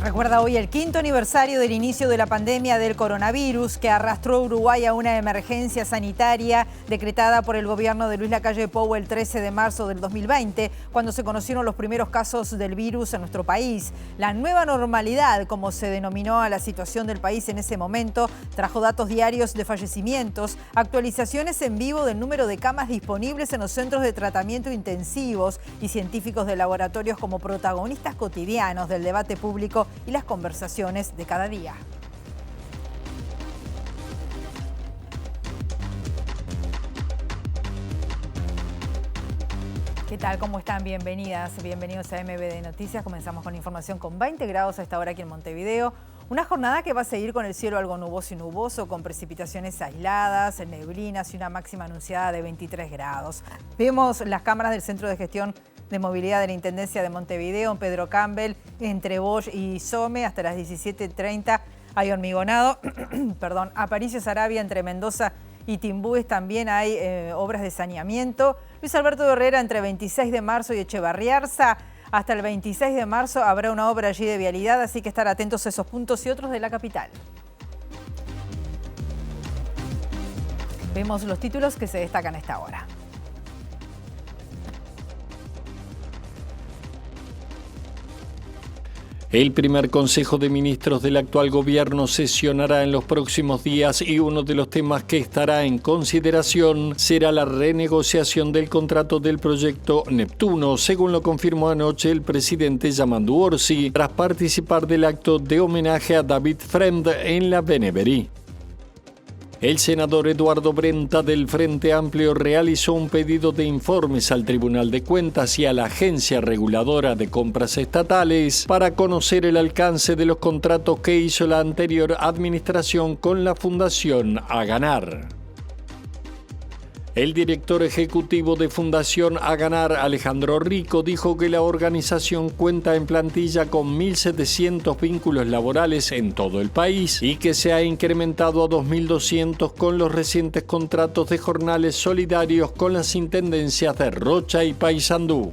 Se recuerda hoy el 5º aniversario del inicio de la pandemia del coronavirus que arrastró a Uruguay a una emergencia sanitaria decretada por el gobierno de Luis Lacalle Pou el 13 de marzo del 2020, cuando se conocieron los primeros casos del virus en nuestro país. La nueva normalidad, como se denominó a la situación del país en ese momento, trajo datos diarios de fallecimientos, actualizaciones en vivo del número de camas disponibles en los centros de tratamiento intensivos y científicos de laboratorios como protagonistas cotidianos del debate público y las conversaciones de cada día. ¿Qué tal? ¿Cómo están? Bienvenidas, bienvenidos a MBD Noticias. Comenzamos con información con 20 grados a esta hora aquí en Montevideo. Una jornada que va a seguir con el cielo algo nuboso y nuboso, con precipitaciones aisladas, neblinas y una máxima anunciada de 23 grados. Vemos las cámaras del Centro de Gestión de Movilidad de la Intendencia de Montevideo, en Pedro Campbell, entre Bosch y Some, hasta las 17:30 hay hormigonado. Perdón, Aparicio Saravia, entre Mendoza y Timbúes también hay obras de saneamiento. Luis Alberto de Herrera, entre 26 de marzo y Echevarriarza, hasta el 26 de marzo habrá una obra allí de vialidad, así que estar atentos a esos puntos y otros de la capital. Vemos los títulos que se destacan a esta hora. El primer Consejo de Ministros del actual gobierno sesionará en los próximos días y uno de los temas que estará en consideración será la renegociación del contrato del proyecto Neptuno, según lo confirmó anoche el presidente Yamandu Orsi, tras participar del acto de homenaje a David Fremd en la Beneverí. El senador Eduardo Brenta del Frente Amplio realizó un pedido de informes al Tribunal de Cuentas y a la Agencia Reguladora de Compras Estatales para conocer el alcance de los contratos que hizo la anterior administración con la Fundación Aganar. El director ejecutivo de Fundación Aganar, Alejandro Rico, dijo que la organización cuenta en plantilla con 1.700 vínculos laborales en todo el país y que se ha incrementado a 2.200 con los recientes contratos de jornales solidarios con las intendencias de Rocha y Paysandú.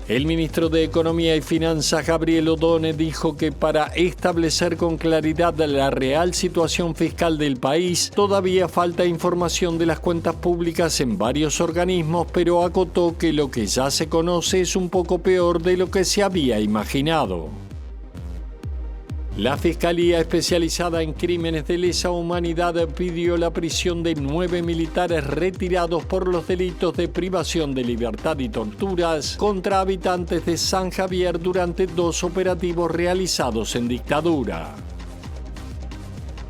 El ministro de Economía y Finanzas, Gabriel Odone, dijo que para establecer con claridad la real situación fiscal del país, todavía falta información de las cuentas públicas en varios organismos, pero acotó que lo que ya se conoce es un poco peor de lo que se había imaginado. La Fiscalía Especializada en Crímenes de Lesa Humanidad pidió la prisión de 9 militares retirados por los delitos de privación de libertad y torturas contra habitantes de San Javier durante 2 operativos realizados en dictadura.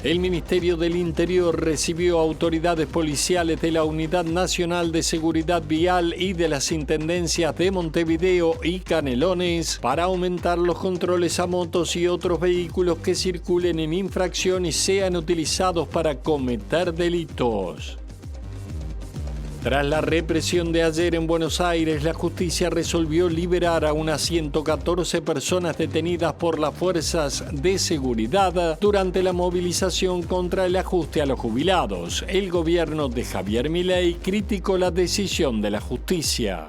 El Ministerio del Interior recibió autoridades policiales de la Unidad Nacional de Seguridad Vial y de las Intendencias de Montevideo y Canelones para aumentar los controles a motos y otros vehículos que circulen en infracción y sean utilizados para cometer delitos. Tras la represión de ayer en Buenos Aires, la justicia resolvió liberar a unas 114 personas detenidas por las fuerzas de seguridad durante la movilización contra el ajuste a los jubilados. El gobierno de Javier Milei criticó la decisión de la justicia.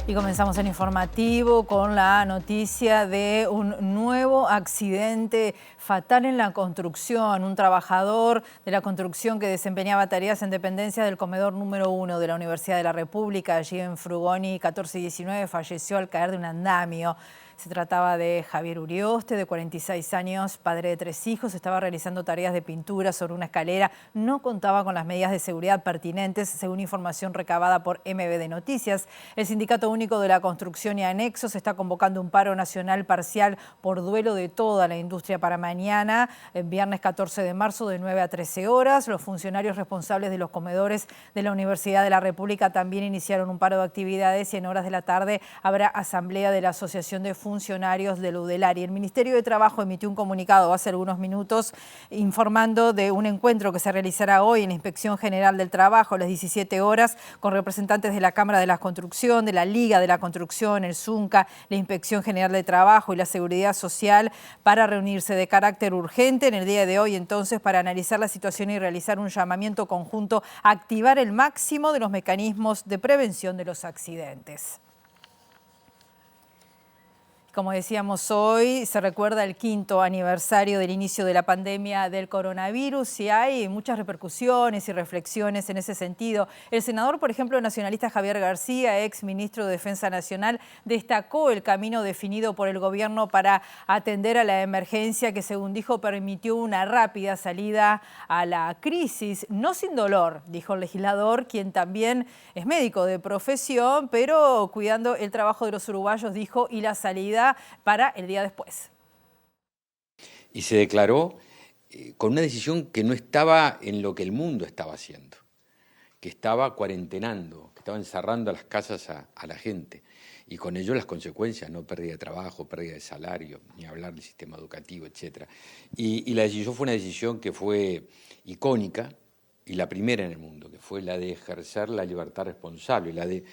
Y comenzamos el informativo con la noticia de un nuevo accidente fatal en la construcción. Un trabajador de la construcción que desempeñaba tareas en dependencia del comedor número 1 de la Universidad de la República, allí en Frugoni 1419, falleció al caer de un andamio. Se trataba de Javier Urioste, de 46 años, padre de 3 hijos. Estaba realizando tareas de pintura sobre una escalera. No contaba con las medidas de seguridad pertinentes, según información recabada por MBD Noticias. El Sindicato Único de la Construcción y Anexos está convocando un paro nacional parcial por duelo de toda la industria para mañana, viernes 14 de marzo, de 9 a 13 horas. Los funcionarios responsables de los comedores de la Universidad de la República también iniciaron un paro de actividades y en horas de la tarde habrá asamblea de la Asociación de Funcionarios funcionarios del UDELAR. Y el Ministerio de Trabajo emitió un comunicado hace algunos minutos informando de un encuentro que se realizará hoy en la Inspección General del Trabajo a las 17 horas con representantes de la Cámara de la Construcción, de la Liga de la Construcción, el ZUNCA, la Inspección General de Trabajo y la Seguridad Social para reunirse de carácter urgente en el día de hoy, entonces, para analizar la situación y realizar un llamamiento conjunto a activar el máximo de los mecanismos de prevención de los accidentes. Como decíamos hoy, se recuerda el 5º aniversario del inicio de la pandemia del coronavirus y hay muchas repercusiones y reflexiones en ese sentido. El senador, por ejemplo, nacionalista Javier García, ex ministro de Defensa Nacional, destacó el camino definido por el gobierno para atender a la emergencia que, según dijo, permitió una rápida salida a la crisis, no sin dolor, dijo el legislador, quien también es médico de profesión, pero cuidando el trabajo de los uruguayos, dijo, y la salida para el día después. Y se declaró con una decisión que no estaba en lo que el mundo estaba haciendo, que estaba cuarentenando, que estaba encerrando a las casas a la gente, y con ello las consecuencias, no pérdida de trabajo, pérdida de salario, ni hablar del sistema educativo, etc. Y la decisión fue una decisión que fue icónica, y la primera en el mundo, que fue la de ejercer la libertad responsable, la de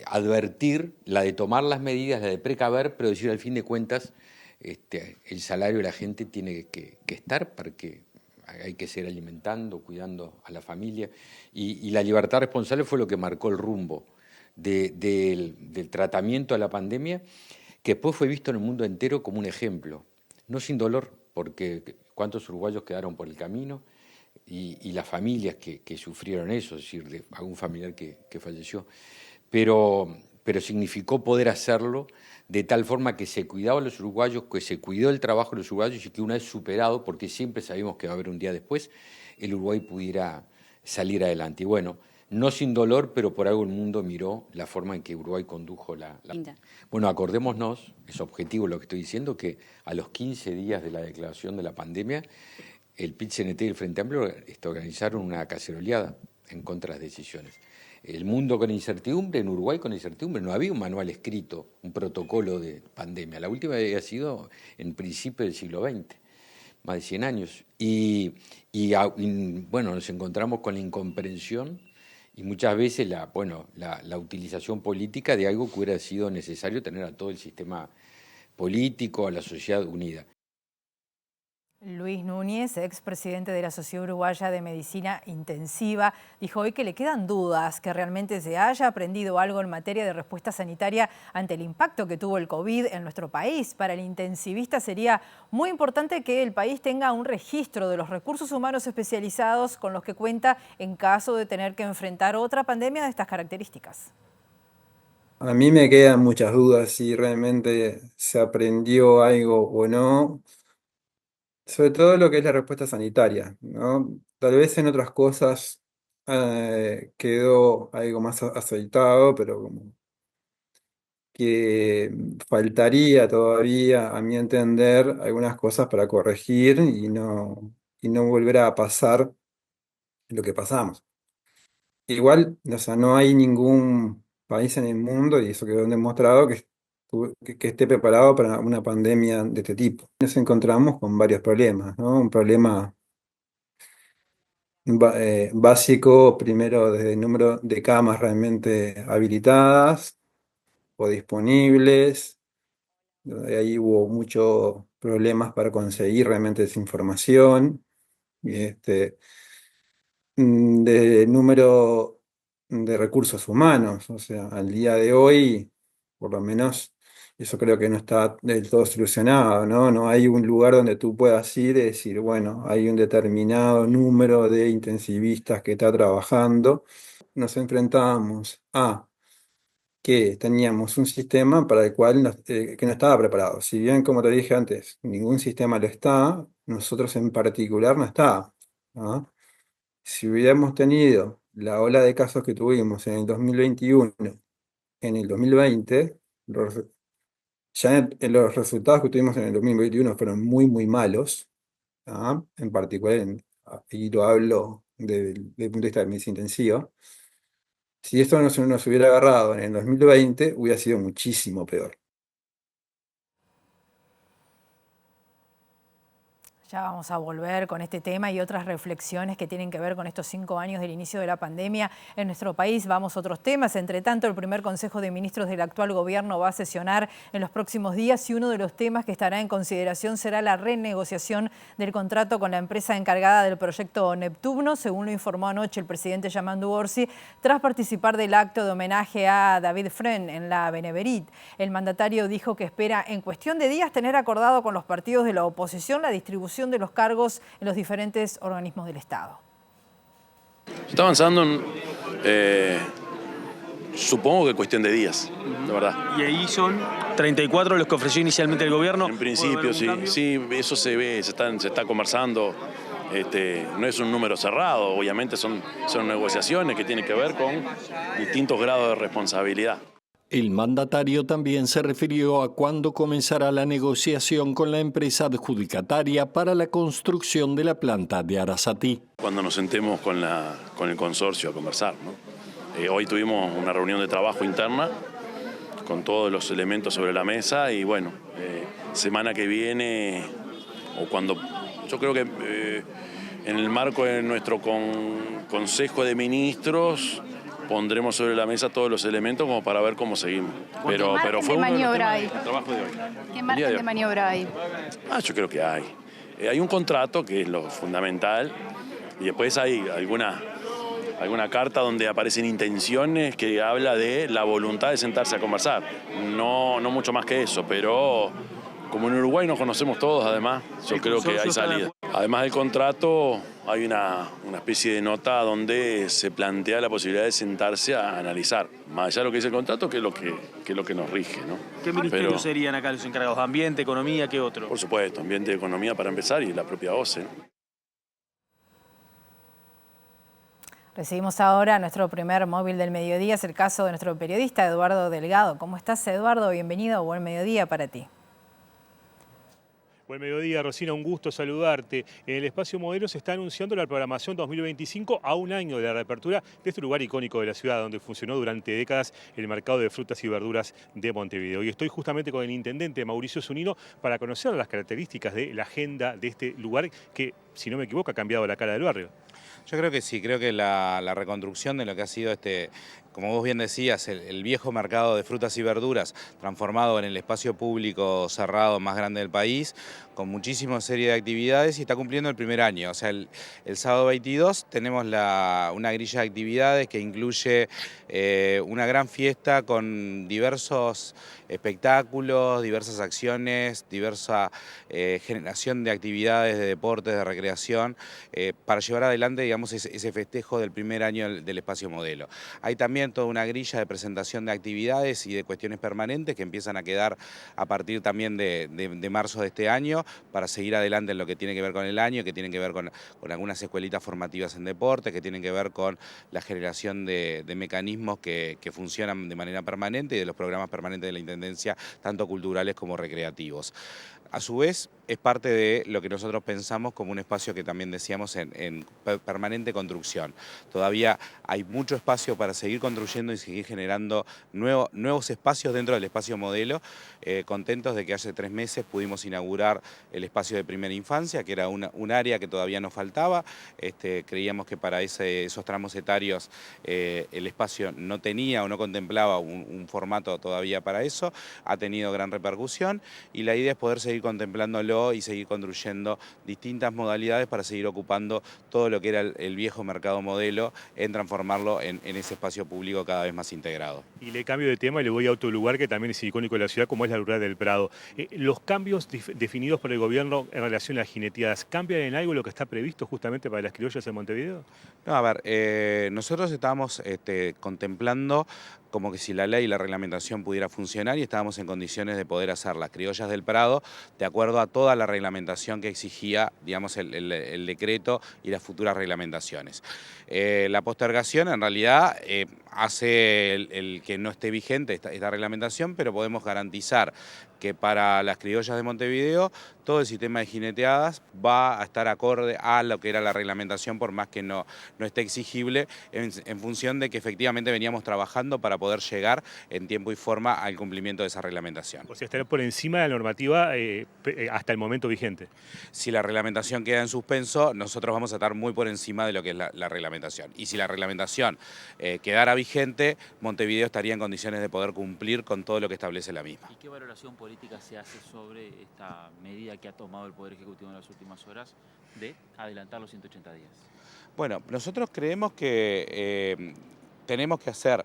advertir, la de tomar las medidas, la de precaver, pero decir al fin de cuentas el salario de la gente tiene que estar porque hay que seguir alimentando, cuidando a la familia, y la libertad responsable fue lo que marcó el rumbo del tratamiento de la pandemia, que después fue visto en el mundo entero como un ejemplo, no sin dolor, porque cuántos uruguayos quedaron por el camino, y las familias que sufrieron eso, es decir, de algún familiar que falleció, pero significó poder hacerlo de tal forma que se cuidaba a los uruguayos, que se cuidó el trabajo de los uruguayos y que una vez superado, porque siempre sabíamos que va a haber un día después, el Uruguay pudiera salir adelante. Y bueno, no sin dolor, pero por algo el mundo miró la forma en que Uruguay condujo la... Bueno, acordémonos, es objetivo lo que estoy diciendo, que a los 15 días de la declaración de la pandemia, el PIT-CNT y el Frente Amplio organizaron una caceroleada en contra de las decisiones. El mundo con incertidumbre, en Uruguay con incertidumbre, no había un manual escrito, un protocolo de pandemia. La última había sido en principio del siglo XX, más de 100 años. Y bueno, nos encontramos con la incomprensión y muchas veces la utilización política de algo que hubiera sido necesario tener a todo el sistema político, a la sociedad unida. Luis Núñez, expresidente de la Sociedad Uruguaya de Medicina Intensiva, dijo hoy que le quedan dudas que realmente se haya aprendido algo en materia de respuesta sanitaria ante el impacto que tuvo el COVID en nuestro país. Para el intensivista sería muy importante que el país tenga un registro de los recursos humanos especializados con los que cuenta en caso de tener que enfrentar otra pandemia de estas características. A mí me quedan muchas dudas si realmente se aprendió algo o no. Sobre todo lo que es la respuesta sanitaria, ¿no? Tal vez en otras cosas quedó algo más aceitado, pero como que faltaría todavía, a mi entender, algunas cosas para corregir y no volver a pasar lo que pasamos. Igual, o sea, no hay ningún país en el mundo, y eso quedó demostrado, que esté preparado para una pandemia de este tipo. Nos encontramos con varios problemas, ¿no? Un problema básico, primero, desde el número de camas realmente habilitadas o disponibles. Ahí hubo muchos problemas para conseguir realmente esa información. De número de recursos humanos, o sea, al día de hoy, por lo menos, eso creo que no está del todo solucionado, ¿no? No hay un lugar donde tú puedas ir y decir, bueno, hay un determinado número de intensivistas que está trabajando. Nos enfrentábamos a que teníamos un sistema para el cual que no estaba preparado. Si bien, como te dije antes, ningún sistema lo está, nosotros en particular no está, ¿no? Si hubiéramos tenido la ola de casos que tuvimos en el 2021, en el 2020, los resultados que tuvimos en el 2021 fueron muy, muy malos, ¿ah? En particular, y lo hablo desde el punto de vista de medicina intensiva. Si esto no se nos hubiera agarrado en el 2020, hubiera sido muchísimo peor. Ya vamos a volver con este tema y otras reflexiones que tienen que ver con estos 5 años del inicio de la pandemia en nuestro país. Vamos a otros temas. Entre tanto, el primer Consejo de Ministros del actual gobierno va a sesionar en los próximos días y uno de los temas que estará en consideración será la renegociación del contrato con la empresa encargada del proyecto Neptuno, según lo informó anoche el presidente Yamandu Orsi, tras participar del acto de homenaje a David Fren en la Beneverit. El mandatario dijo que espera en cuestión de días tener acordado con los partidos de la oposición la distribución de los cargos en los diferentes organismos del Estado. Se está avanzando, supongo que cuestión de días, de verdad. ¿Y ahí son 34 los que ofreció inicialmente el gobierno? En principio sí, eso se ve, se está conversando. No es un número cerrado, obviamente son negociaciones que tienen que ver con distintos grados de responsabilidad. El mandatario también se refirió a cuándo comenzará la negociación con la empresa adjudicataria para la construcción de la planta de Arasatí. Cuando nos sentemos con el consorcio a conversar, ¿no? Hoy tuvimos una reunión de trabajo interna con todos los elementos sobre la mesa y bueno, semana que viene o cuando, yo creo que en el marco de nuestro Consejo de Ministros pondremos sobre la mesa todos los elementos como para ver cómo seguimos. Pero fue uno de los temas del trabajo de hoy. ¿Qué margen de maniobra hay? Yo creo que hay. Hay un contrato que es lo fundamental y después hay alguna carta donde aparecen intenciones que habla de la voluntad de sentarse a conversar. No mucho más que eso, pero como en Uruguay nos conocemos todos, además, yo creo que hay salida. Además del contrato, hay una especie de nota donde se plantea la posibilidad de sentarse a analizar, más allá de lo que dice el contrato, que es lo que nos rige, ¿no? ¿Qué ministerios serían acá los encargados? ¿Ambiente, economía, qué otro? Por supuesto, ambiente y economía para empezar y la propia OCE, ¿no? Recibimos ahora nuestro primer móvil del mediodía, es el caso de nuestro periodista Eduardo Delgado. ¿Cómo estás, Eduardo? Bienvenido, buen mediodía para ti. Buen mediodía, Rosina, un gusto saludarte. En el Espacio Modelo se está anunciando la programación 2025 a un año de la reapertura de este lugar icónico de la ciudad, donde funcionó durante décadas el mercado de frutas y verduras de Montevideo. Y estoy justamente con el intendente Mauricio Zunino para conocer las características de la agenda de este lugar que, si no me equivoco, ha cambiado la cara del barrio. Yo creo que sí, creo que la reconstrucción de lo que ha sido como vos bien decías, el viejo mercado de frutas y verduras transformado en el espacio público cerrado más grande del país, con muchísima serie de actividades y está cumpliendo el primer año. O sea, el sábado 22 tenemos una grilla de actividades que incluye una gran fiesta con diversos espectáculos, diversas acciones, diversa generación de actividades, de deportes, de recreación, para llevar adelante, digamos, ese festejo del primer año del Espacio Modelo. Hay también toda una grilla de presentación de actividades y de cuestiones permanentes que empiezan a quedar a partir también de marzo de este año para seguir adelante en lo que tiene que ver con el año, que tienen que ver con algunas escuelitas formativas en deporte, que tienen que ver con la generación de mecanismos que funcionan de manera permanente y de los programas permanentes de la Intendencia, tanto culturales como recreativos. A su vez, es parte de lo que nosotros pensamos como un espacio que también decíamos en permanente construcción. Todavía hay mucho espacio para seguir construyendo y seguir generando nuevos espacios dentro del Espacio Modelo. Contentos de que hace 3 meses pudimos inaugurar el espacio de primera infancia, que era un área que todavía nos faltaba. Creíamos que para esos tramos etarios el espacio no tenía o no contemplaba un formato todavía para eso. Ha tenido gran repercusión y la idea es poder seguir contemplándolo y seguir construyendo distintas modalidades para seguir ocupando todo lo que era el viejo mercado modelo en transformarlo en ese espacio público cada vez más integrado. Y le cambio de tema y le voy a otro lugar que también es icónico de la ciudad, como es la Rural del Prado. Los cambios definidos por el gobierno en relación a las jineteadas, ¿cambian en algo lo que está previsto justamente para las criollas en Montevideo? No, a ver, nosotros estábamos contemplando como que si la ley y la reglamentación pudiera funcionar y estábamos en condiciones de poder hacer las criollas del Prado de acuerdo a toda la reglamentación que exigía, digamos, el decreto y las futuras reglamentaciones. La postergación en realidad hace el que no esté vigente esta reglamentación, pero podemos garantizar que para las criollas de Montevideo todo el sistema de jineteadas va a estar acorde a lo que era la reglamentación, por más que no esté exigible, en función de que efectivamente veníamos trabajando para poder llegar en tiempo y forma al cumplimiento de esa reglamentación. O sea, estará por encima de la normativa hasta el momento vigente. Si la reglamentación queda en suspenso, nosotros vamos a estar muy por encima de lo que es la reglamentación. Y si la reglamentación quedara vigente, Montevideo estaría en condiciones de poder cumplir con todo lo que establece la misma. ¿Y qué valoración política se hace sobre esta medida que ha tomado el Poder Ejecutivo en las últimas horas de adelantar los 180 días? Bueno, nosotros creemos que tenemos que hacer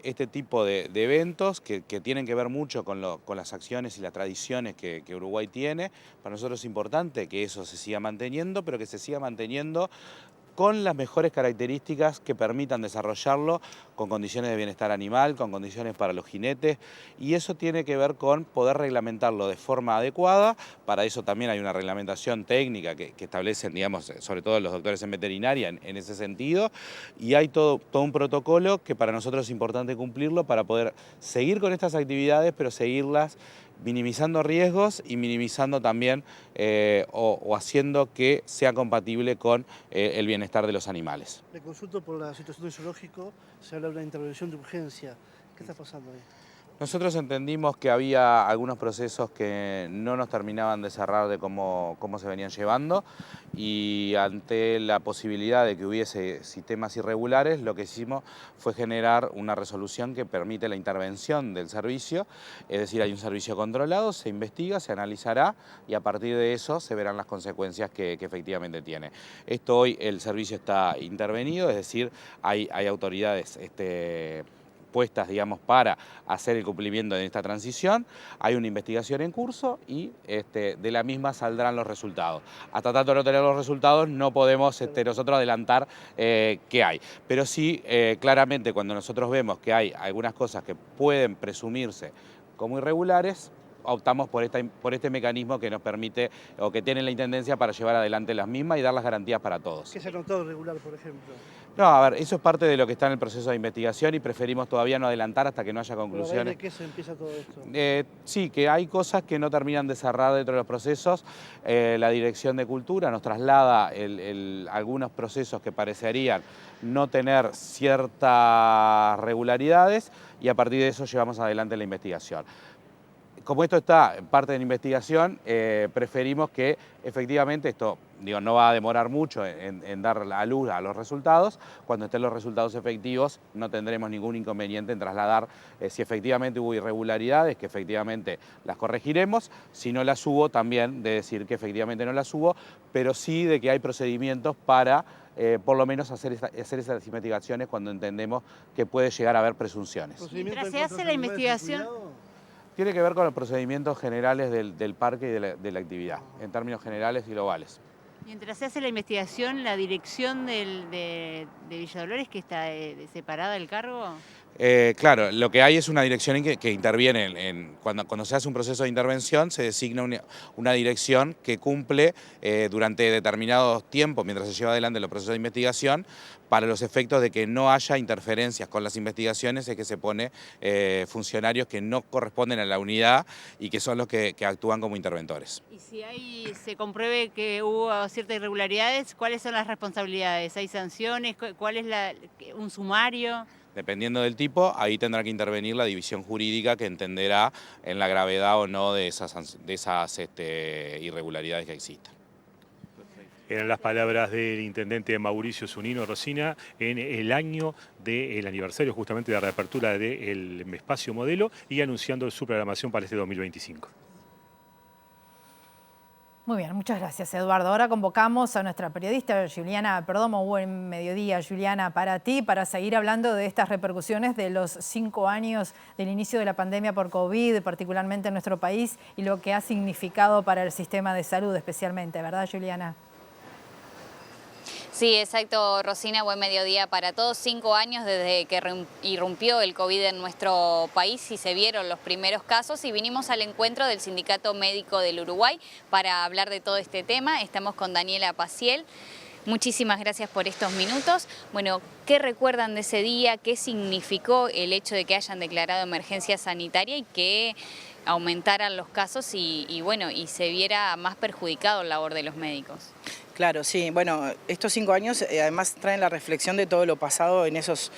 este tipo de eventos que tienen que ver mucho con las acciones y las tradiciones que Uruguay tiene. Para nosotros es importante que eso se siga manteniendo, pero que se siga manteniendo con las mejores características que permitan desarrollarlo con condiciones de bienestar animal, con condiciones para los jinetes, y eso tiene que ver con poder reglamentarlo de forma adecuada. Para eso también hay una reglamentación técnica que establecen, digamos, sobre todo los doctores en veterinaria en ese sentido, y hay todo un protocolo que para nosotros es importante cumplirlo para poder seguir con estas actividades, pero seguirlas minimizando riesgos y minimizando también o haciendo que sea compatible con el bienestar de los animales. Le consulto por la situación del zoológico, se habla de una intervención de urgencia. ¿Qué está pasando ahí? Nosotros entendimos que había algunos procesos que no nos terminaban de cerrar de cómo se venían llevando, y ante la posibilidad de que hubiese sistemas irregulares, lo que hicimos fue generar una resolución que permite la intervención del servicio, es decir, hay un servicio controlado, se investiga, se analizará y a partir de eso se verán las consecuencias que efectivamente tiene. Esto hoy el servicio está intervenido, es decir, hay autoridades puestas, digamos, para hacer el cumplimiento de esta transición. Hay una investigación en curso y de la misma saldrán los resultados. Hasta tanto no tener los resultados no podemos nosotros adelantar qué hay. Pero sí, claramente cuando nosotros vemos que hay algunas cosas que pueden presumirse como irregulares, optamos por este mecanismo que nos permite o que tiene la Intendencia para llevar adelante las mismas y dar las garantías para todos. ¿Qué se ha notado irregular, por ejemplo? No, a ver, eso es parte de lo que está en el proceso de investigación y preferimos todavía no adelantar hasta que no haya conclusiones. ¿De qué se empieza todo esto? Sí, que hay cosas que no terminan de cerrar dentro de los procesos. La Dirección de Cultura nos traslada algunos procesos que parecerían no tener ciertas regularidades y a partir de eso llevamos adelante la investigación. Como esto está en parte de la investigación, preferimos que efectivamente esto no va a demorar mucho en dar a luz a los resultados. Cuando estén los resultados efectivos no tendremos ningún inconveniente en trasladar si efectivamente hubo irregularidades, que efectivamente las corregiremos. Si no las hubo, también de decir que efectivamente no las hubo, pero sí de que hay procedimientos para por lo menos hacer esas investigaciones cuando entendemos que puede llegar a haber presunciones. Mientras se hace la investigación... Tiene que ver con los procedimientos generales del parque y de la actividad, en términos generales y globales. Mientras se hace la investigación, ¿la dirección de Villa Dolores, que está separada del cargo? Claro, lo que hay es una dirección que interviene, cuando se hace un proceso de intervención, se designa una dirección que cumple durante determinados tiempos, mientras se lleva adelante los procesos de investigación, para los efectos de que no haya interferencias con las investigaciones, es que se pone funcionarios que no corresponden a la unidad y que son los que actúan como interventores. Y si se compruebe que hubo ciertas irregularidades, ¿cuáles son las responsabilidades? ¿Hay sanciones? ¿Cuál es un sumario? Dependiendo del tipo, ahí tendrá que intervenir la división jurídica que entenderá en la gravedad o no de esas irregularidades que existan. Eran las palabras del intendente Mauricio Zunino Rosina en el año del aniversario justamente de la reapertura del espacio modelo y anunciando su programación para este 2025. Muy bien, muchas gracias, Eduardo. Ahora convocamos a nuestra periodista Juliana Perdomo. Buen mediodía, Juliana, para ti, para seguir hablando de estas repercusiones de los 5 años del inicio de la pandemia por COVID, particularmente en nuestro país, y lo que ha significado para el sistema de salud especialmente, ¿verdad, Juliana? Sí, exacto, Rosina, buen mediodía para todos. 5 años desde que irrumpió el COVID en nuestro país y se vieron los primeros casos y vinimos al encuentro del Sindicato Médico del Uruguay para hablar de todo este tema. Estamos con Daniela Paciel. Muchísimas gracias por estos minutos. Bueno, ¿qué recuerdan de ese día? ¿Qué significó el hecho de que hayan declarado emergencia sanitaria y qué aumentaran los casos y bueno, y se viera más perjudicado la labor de los médicos. Claro, sí. Bueno, estos 5 años además traen la reflexión de todo lo pasado en esos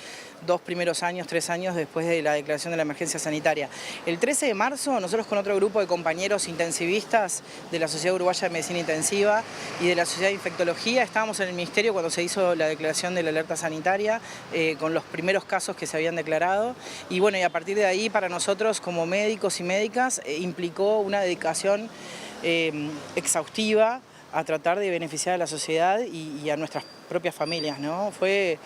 2 primeros años, 3 años después de la declaración de la emergencia sanitaria. El 13 de marzo, nosotros con otro grupo de compañeros intensivistas de la Sociedad Uruguaya de Medicina Intensiva y de la Sociedad de Infectología, estábamos en el Ministerio cuando se hizo la declaración de la alerta sanitaria, con los primeros casos que se habían declarado. Y bueno, y a partir de ahí, para nosotros como médicos y médicas, implicó una dedicación exhaustiva a tratar de beneficiar a la sociedad y a nuestras propias familias, ¿no? Fue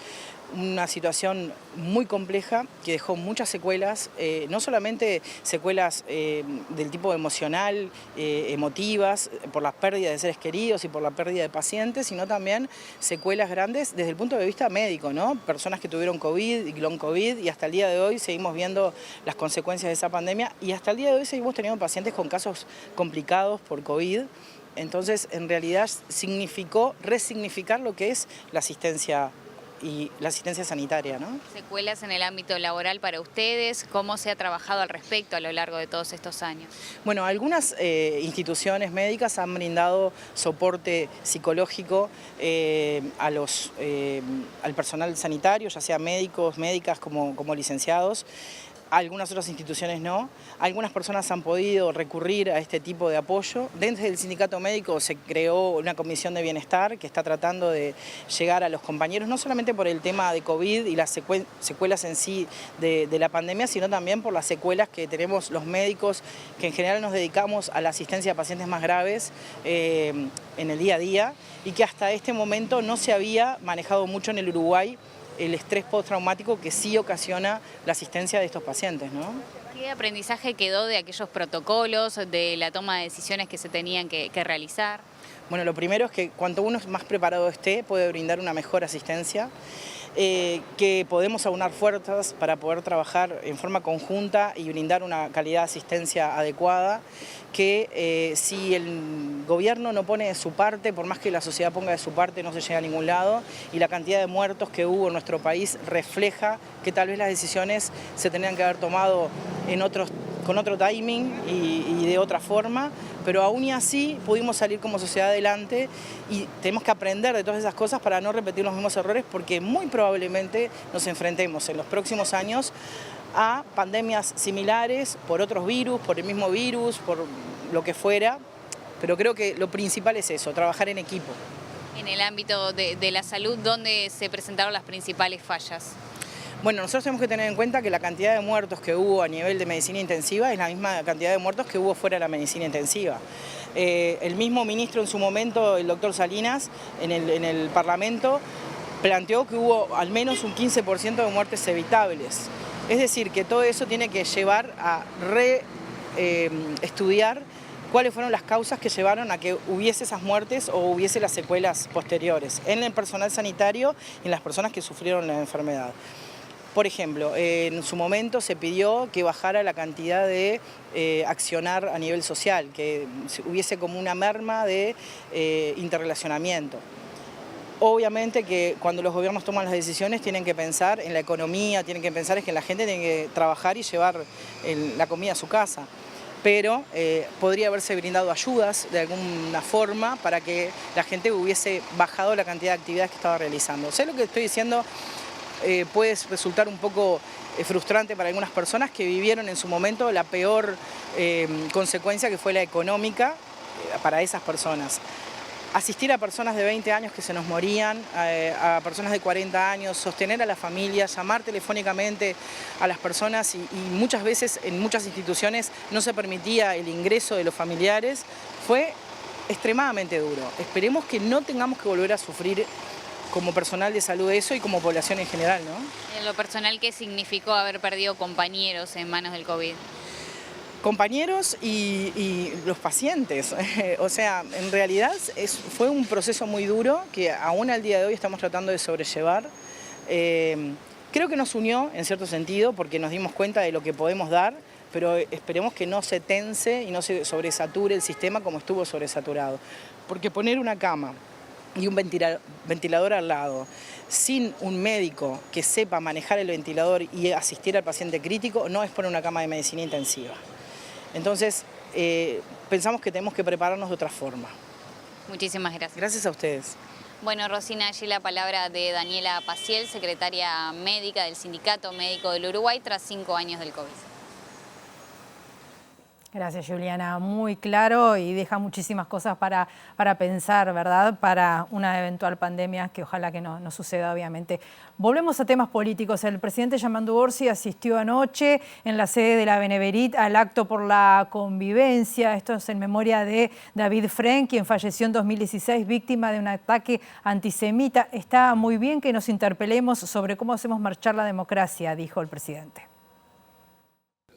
una situación muy compleja que dejó muchas secuelas, no solamente secuelas del tipo emocional, emotivas, por la pérdida de seres queridos y por la pérdida de pacientes, sino también secuelas grandes desde el punto de vista médico, ¿no? Personas que tuvieron COVID y long COVID, y hasta el día de hoy seguimos viendo las consecuencias de esa pandemia, y hasta el día de hoy seguimos teniendo pacientes con casos complicados por COVID. Entonces, en realidad significó resignificar lo que es la asistencia y la asistencia sanitaria, ¿no? Secuelas en el ámbito laboral para ustedes, ¿cómo se ha trabajado al respecto a lo largo de todos estos años? Bueno, algunas instituciones médicas han brindado soporte psicológico al personal sanitario, ya sea médicos, médicas como licenciados. Algunas otras instituciones no. Algunas personas han podido recurrir a este tipo de apoyo. Dentro del sindicato médico se creó una comisión de bienestar que está tratando de llegar a los compañeros, no solamente por el tema de COVID y las secuelas en sí de la pandemia, sino también por las secuelas que tenemos los médicos, que en general nos dedicamos a la asistencia a pacientes más graves en el día a día, y que hasta este momento no se había manejado mucho en el Uruguay el estrés postraumático que sí ocasiona la asistencia de estos pacientes, ¿no? ¿Qué aprendizaje quedó de aquellos protocolos, de la toma de decisiones que se tenían que realizar? Bueno, lo primero es que cuanto uno más preparado esté, puede brindar una mejor asistencia, que podemos aunar fuerzas para poder trabajar en forma conjunta y brindar una calidad de asistencia adecuada, que si el gobierno no pone de su parte, por más que la sociedad ponga de su parte, no se llega a ningún lado, y la cantidad de muertos que hubo en nuestro país refleja que tal vez las decisiones se tenían que haber tomado con otro timing y de otra forma, pero aún y así pudimos salir como sociedad adelante, y tenemos que aprender de todas esas cosas para no repetir los mismos errores, porque muy probablemente nos enfrentemos en los próximos años a pandemias similares por otros virus, por el mismo virus, por lo que fuera, pero creo que lo principal es eso, trabajar en equipo. En el ámbito de la salud, ¿dónde se presentaron las principales fallas? Bueno, nosotros tenemos que tener en cuenta que la cantidad de muertos que hubo a nivel de medicina intensiva es la misma cantidad de muertos que hubo fuera de la medicina intensiva. El mismo ministro en su momento, el doctor Salinas, en el Parlamento, planteó que hubo al menos un 15% de muertes evitables. Es decir, que todo eso tiene que llevar a estudiar cuáles fueron las causas que llevaron a que hubiese esas muertes o hubiese las secuelas posteriores en el personal sanitario y en las personas que sufrieron la enfermedad. Por ejemplo, en su momento se pidió que bajara la cantidad de accionar a nivel social, que hubiese como una merma de interrelacionamiento. Obviamente que cuando los gobiernos toman las decisiones tienen que pensar en la economía, tienen que pensar en que la gente tiene que trabajar y llevar la comida a su casa. Pero podría haberse brindado ayudas de alguna forma para que la gente hubiese bajado la cantidad de actividades que estaba realizando. Sé lo que estoy diciendo. Puede resultar un poco frustrante para algunas personas que vivieron en su momento la peor consecuencia, que fue la económica, para esas personas. Asistir a personas de 20 años que se nos morían, a personas de 40 años, sostener a la familia, llamar telefónicamente a las personas, y muchas veces en muchas instituciones no se permitía el ingreso de los familiares, fue extremadamente duro. Esperemos que no tengamos que volver a sufrir como personal de salud eso y como población en general, ¿no? En lo personal, ¿qué significó haber perdido compañeros en manos del COVID? Compañeros y los pacientes. O sea, en realidad fue un proceso muy duro que aún al día de hoy estamos tratando de sobrellevar. Creo que nos unió en cierto sentido porque nos dimos cuenta de lo que podemos dar, pero esperemos que no se tense y no se sobresature el sistema como estuvo sobresaturado. Porque poner una cama y un ventilador al lado, sin un médico que sepa manejar el ventilador y asistir al paciente crítico, no es poner una cama de medicina intensiva. Entonces, pensamos que tenemos que prepararnos de otra forma. Muchísimas gracias. Gracias a ustedes. Bueno, Rosina, allí la palabra de Daniela Paciel, secretaria médica del Sindicato Médico del Uruguay, tras 5 años del COVID. Gracias, Juliana. Muy claro y deja muchísimas cosas para pensar, ¿verdad? Para una eventual pandemia que ojalá que no suceda, obviamente. Volvemos a temas políticos. El presidente Yamandu Orsi asistió anoche en la sede de la Beneverit al acto por la convivencia. Esto es en memoria de David Frenk, quien falleció en 2016 víctima de un ataque antisemita. Está muy bien que nos interpelemos sobre cómo hacemos marchar la democracia, dijo el presidente.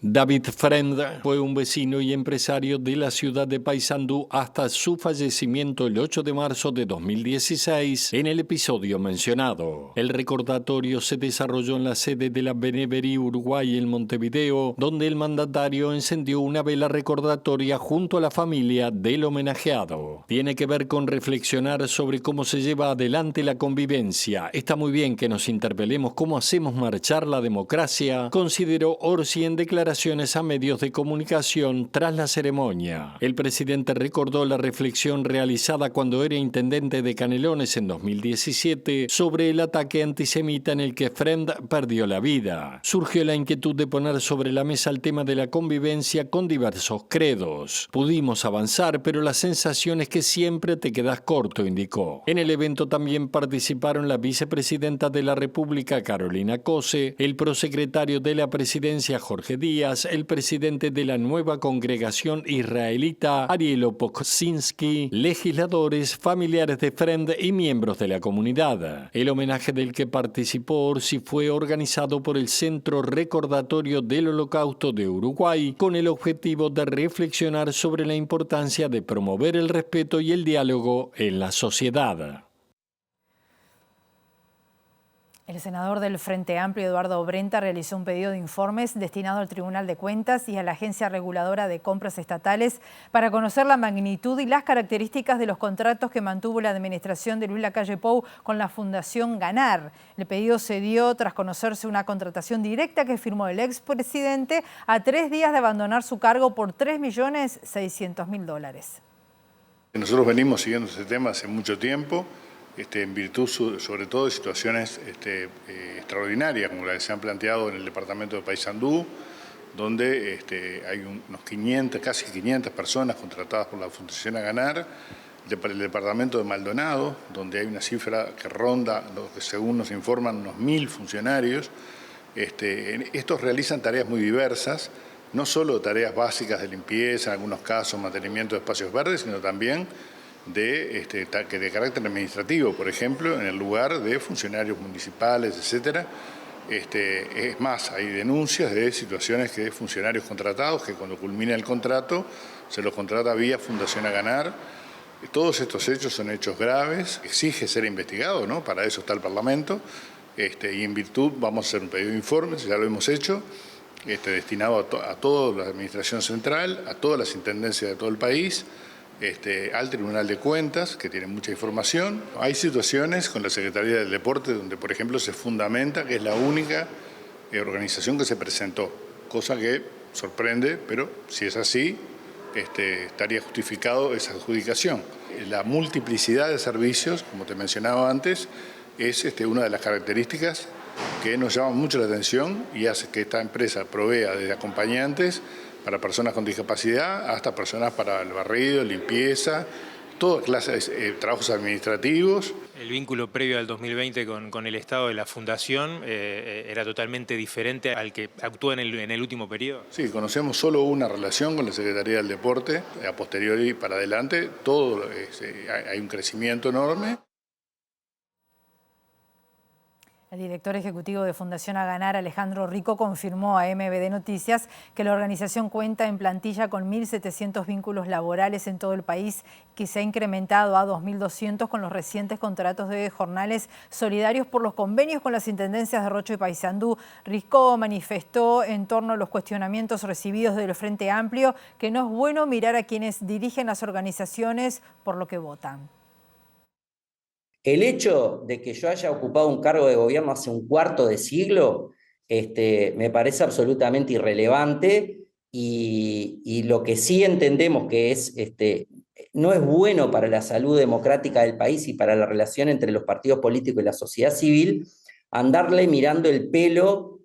David Frenk fue un vecino y empresario de la ciudad de Paysandú hasta su fallecimiento el 8 de marzo de 2016 en el episodio mencionado. El recordatorio se desarrolló en la sede de la Beneverí Uruguay en Montevideo, donde el mandatario encendió una vela recordatoria junto a la familia del homenajeado. Tiene que ver con reflexionar sobre cómo se lleva adelante la convivencia. Está muy bien que nos interpelemos cómo hacemos marchar la democracia, consideró Orsi en declaraciones a medios de comunicación tras la ceremonia. El presidente recordó la reflexión realizada cuando era intendente de Canelones en 2017 sobre el ataque antisemita en el que Frenk perdió la vida. Surgió la inquietud de poner sobre la mesa el tema de la convivencia con diversos credos. Pudimos avanzar, pero la sensación es que siempre te quedas corto, indicó. En el evento también participaron la vicepresidenta de la República, Carolina Cose, el prosecretario de la presidencia, Jorge Díaz, el presidente de la nueva congregación israelita, Ariel Poksinski, legisladores, familiares de Frenk y miembros de la comunidad. El homenaje del que participó Orsi fue organizado por el Centro Recordatorio del Holocausto de Uruguay con el objetivo de reflexionar sobre la importancia de promover el respeto y el diálogo en la sociedad. El senador del Frente Amplio, Eduardo Brenta, realizó un pedido de informes destinado al Tribunal de Cuentas y a la Agencia Reguladora de Compras Estatales para conocer la magnitud y las características de los contratos que mantuvo la administración de Luis Lacalle Pou con la Fundación Ganar. El pedido se dio tras conocerse una contratación directa que firmó el expresidente a 3 días de abandonar su cargo por $3.600.000. Nosotros venimos siguiendo este tema hace mucho tiempo. En virtud sobre todo de situaciones extraordinarias, como las que se han planteado en el departamento de Paysandú, donde hay unos 500, casi 500 personas contratadas por la Fundación Ganar, el departamento de Maldonado, donde hay una cifra que ronda, según nos informan, unos 1000 funcionarios. Estos realizan tareas muy diversas, no solo tareas básicas de limpieza, en algunos casos mantenimiento de espacios verdes, sino también de carácter administrativo, por ejemplo, en el lugar de funcionarios municipales, etcétera. Es más, hay denuncias de situaciones de funcionarios contratados que cuando culmina el contrato se los contrata vía Fundación Ganar. Todos estos hechos son hechos graves, exige ser investigado, ¿no? Para eso está el Parlamento, y en virtud vamos a hacer un pedido de informes, ya lo hemos hecho, destinado a toda la Administración Central, a todas las intendencias de todo el país, al Tribunal de Cuentas, que tiene mucha información. Hay situaciones con la Secretaría del Deporte donde, por ejemplo, se fundamenta que es la única organización que se presentó, cosa que sorprende, pero si es así, estaría justificado esa adjudicación. La multiplicidad de servicios, como te mencionaba antes, es una de las características que nos llama mucho la atención y hace que esta empresa provea desde acompañantes para personas con discapacidad hasta personas para el barrido, limpieza, toda clase de trabajos administrativos. El vínculo previo al 2020 con el Estado de la Fundación era totalmente diferente al que actuó en el último periodo. Sí, conocemos solo una relación con la Secretaría del Deporte, a posteriori para adelante, hay un crecimiento enorme. El director ejecutivo de Fundación Ganar, Alejandro Rico, confirmó a MBD Noticias que la organización cuenta en plantilla con 1.700 vínculos laborales en todo el país, que se ha incrementado a 2.200 con los recientes contratos de jornales solidarios por los convenios con las intendencias de Rocho y Paysandú. Rico manifestó en torno a los cuestionamientos recibidos del Frente Amplio que no es bueno mirar a quienes dirigen las organizaciones por lo que votan. El hecho de que yo haya ocupado un cargo de gobierno hace un cuarto de siglo me parece absolutamente irrelevante y lo que sí entendemos que es, no es bueno para la salud democrática del país y para la relación entre los partidos políticos y la sociedad civil, andarle mirando el pelo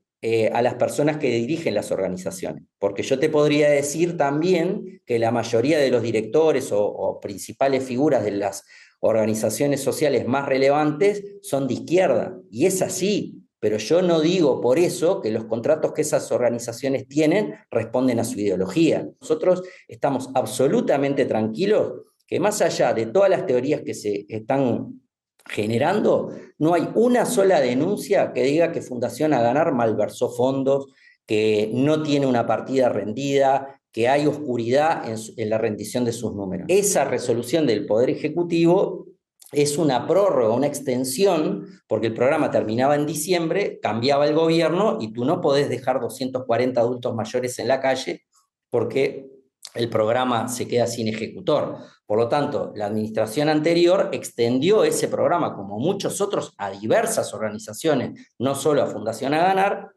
a las personas que dirigen las organizaciones. Porque yo te podría decir también que la mayoría de los directores o principales figuras de las organizaciones sociales más relevantes son de izquierda, y es así. Pero yo no digo por eso que los contratos que esas organizaciones tienen responden a su ideología. Nosotros estamos absolutamente tranquilos que más allá de todas las teorías que se están generando, no hay una sola denuncia que diga que Fundación Aganar malversó fondos, que no tiene una partida rendida, que hay oscuridad en la rendición de sus números. Esa resolución del Poder Ejecutivo es una prórroga, una extensión, porque el programa terminaba en diciembre, cambiaba el gobierno y tú no podés dejar 240 adultos mayores en la calle porque el programa se queda sin ejecutor. Por lo tanto, la administración anterior extendió ese programa, como muchos otros, a diversas organizaciones, no solo a Fundación Aganar.